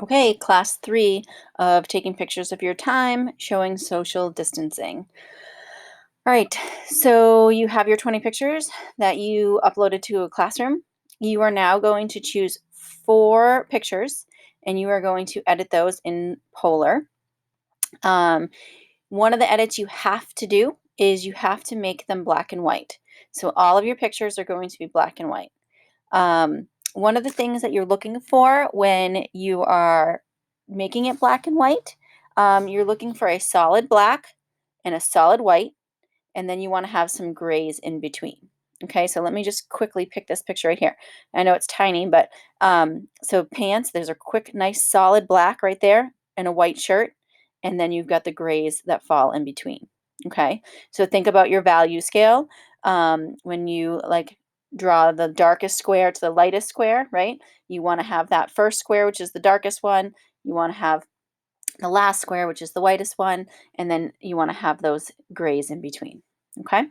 Okay, class 3 of taking pictures of your time, showing social distancing. All right, so you have your 20 pictures that you uploaded to a classroom. You are now going to choose 4 pictures and you are going to edit those in Polar. Um, One of the edits you have to do is you have to make them black and white. So all of your pictures are going to be black and white. One of the things that you're looking for when you are making it black and white, you're looking for a solid black and a solid white, and then you want to have some grays in between. Okay, so let me just quickly pick this picture right here. I know it's tiny, but so pants, there's a quick, nice, solid black right there and a white shirt, and then you've got the grays that fall in between. Okay, so think about your value scale when you like draw the darkest square to the lightest square, right? You want to have that first square, which is the darkest one. You want to have the last square, which is the whitest one, and then you want to have those grays in between. Okay.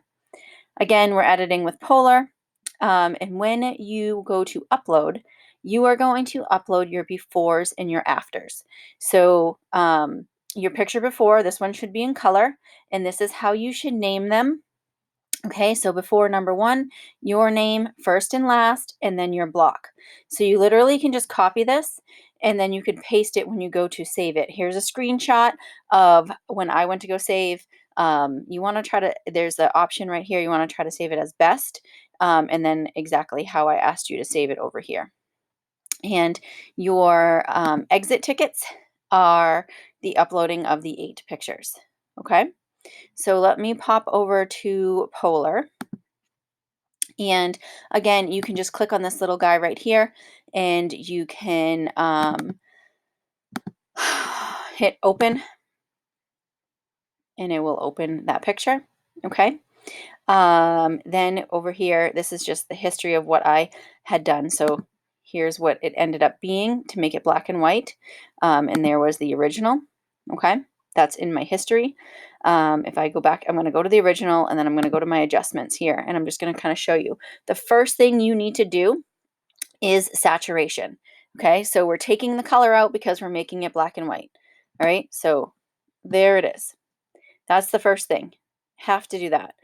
Again, we're editing with Polar. And when you go to upload, you are going to upload your befores and your afters. So your picture before, this one should be in color, and this is how you should name them. Okay, so before number 1, your name first and last, and then your block. So you literally can just copy this and then you can paste it when you go to save it. Here's a screenshot of when I went to go save. You want to try to, there's the option right here. You want to try to save it as best, and then exactly how I asked you to save it over here. And your exit tickets are the uploading of the 8 pictures. Okay, so let me pop over to Polar. And again, you can just click on this little guy right here and you can hit open and it will open that picture. Okay. Then over here, this is just the history of what I had done. So here's what it ended up being to make it black and white. And there was the original. Okay. That's in my history. If I go back, I'm going to go to the original and then I'm going to go to my adjustments here. And I'm just going to kind of show you. The first thing you need to do is saturation. Okay, so we're taking the color out because we're making it black and white. All right, so there it is. That's the first thing. Have to do that.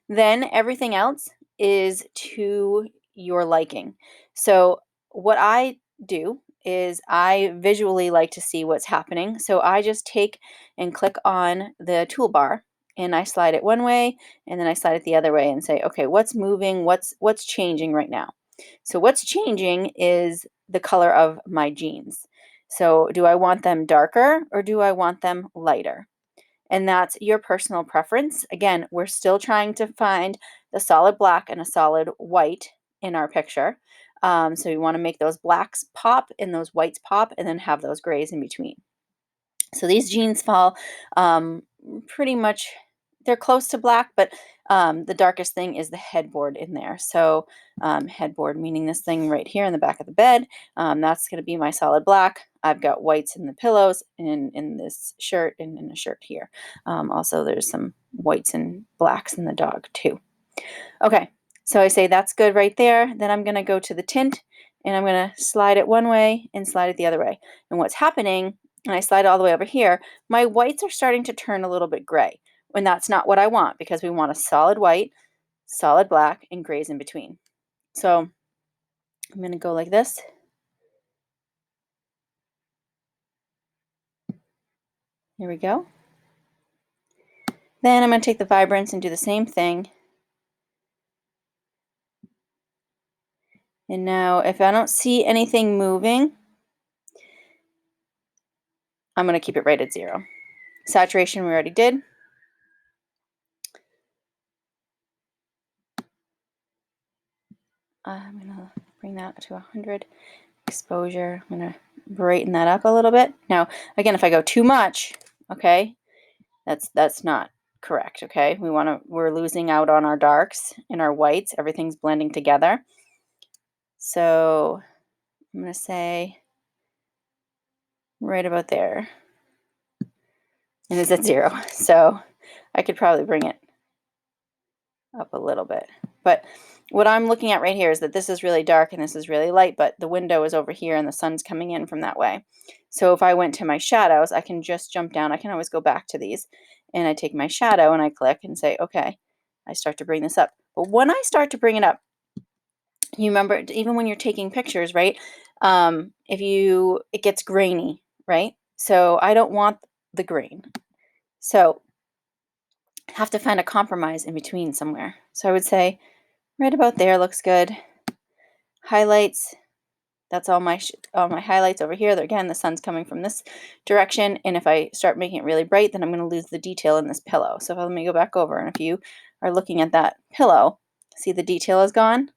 Then everything else is to your liking. So what I do is I visually like to see what's happening. So I just take and click on the toolbar and I slide it one way and then I slide it the other way and say, okay, what's moving? What's changing right now? So what's changing is the color of my jeans. So do I want them darker or do I want them lighter? And that's your personal preference. Again, we're still trying to find the solid black and a solid white in our picture. So you want to make those blacks pop and those whites pop and then have those grays in between. So these jeans fall pretty much, they're close to black, but the darkest thing is the headboard in there. So headboard meaning this thing right here in the back of the bed. That's going to be my solid black. I've got whites in the pillows and in this shirt and in the shirt here. Also, there's some whites and blacks in the dog too. Okay, so I say that's good right there. Then I'm going to go to the tint and I'm going to slide it one way and slide it the other way. And what's happening, and I slide it all the way over here, my whites are starting to turn a little bit gray. And that's not what I want because we want a solid white, solid black, and grays in between. So I'm going to go like this. Here we go. Then I'm going to take the vibrance and do the same thing. And now if I don't see anything moving, I'm going to keep it right at 0. Saturation we already did. I'm going to bring that to 100. Exposure, I'm going to brighten that up a little bit. Now, again, if I go too much, okay, that's not correct, okay? We're losing out on our darks and our whites. Everything's blending together. So I'm going to say right about there. And it's at 0. So I could probably bring it up a little bit. But what I'm looking at right here is that this is really dark and this is really light, but the window is over here and the sun's coming in from that way. So if I went to my shadows, I can just jump down. I can always go back to these, and I take my shadow and I click and say, okay, I start to bring this up. But when I start to bring it up, you remember, even when you're taking pictures, right? It gets grainy, right? So I don't want the grain. So I have to find a compromise in between somewhere. So I would say right about there looks good. Highlights, that's all my highlights over here. Again, the sun's coming from this direction, and if I start making it really bright, then I'm going to lose the detail in this pillow. So let me go back over, and if you are looking at that pillow, see the detail is gone?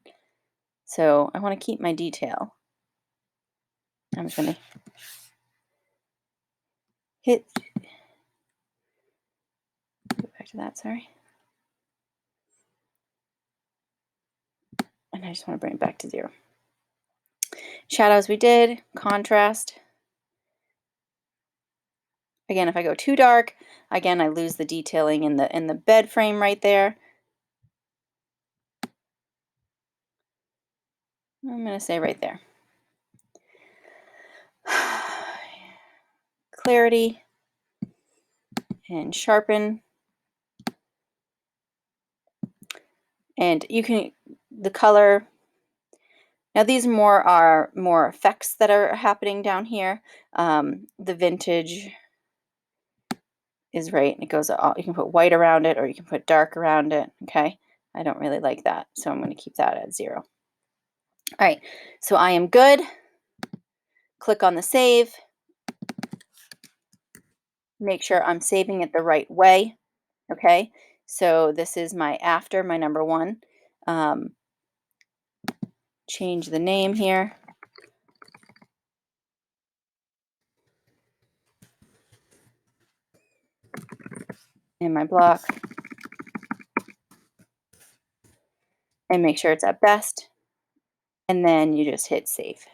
So I want to keep my detail. I'm just going to hit, go back to that, sorry. And I just want to bring it back to 0. Shadows we did, contrast. Again, if I go too dark, again, I lose the detailing in the bed frame right there. I'm going to say right there. Clarity and sharpen. And you can, the color, now these are more effects that are happening down here. The vintage is right, and it goes all, you can put white around it or you can put dark around it, okay? I don't really like that, so I'm going to keep that at 0. All right, so I am good. Click on the save. Make sure I'm saving it the right way, okay? So this is my after, my number 1. Change the name here. In my block. And make sure it's at best. And then you just hit save.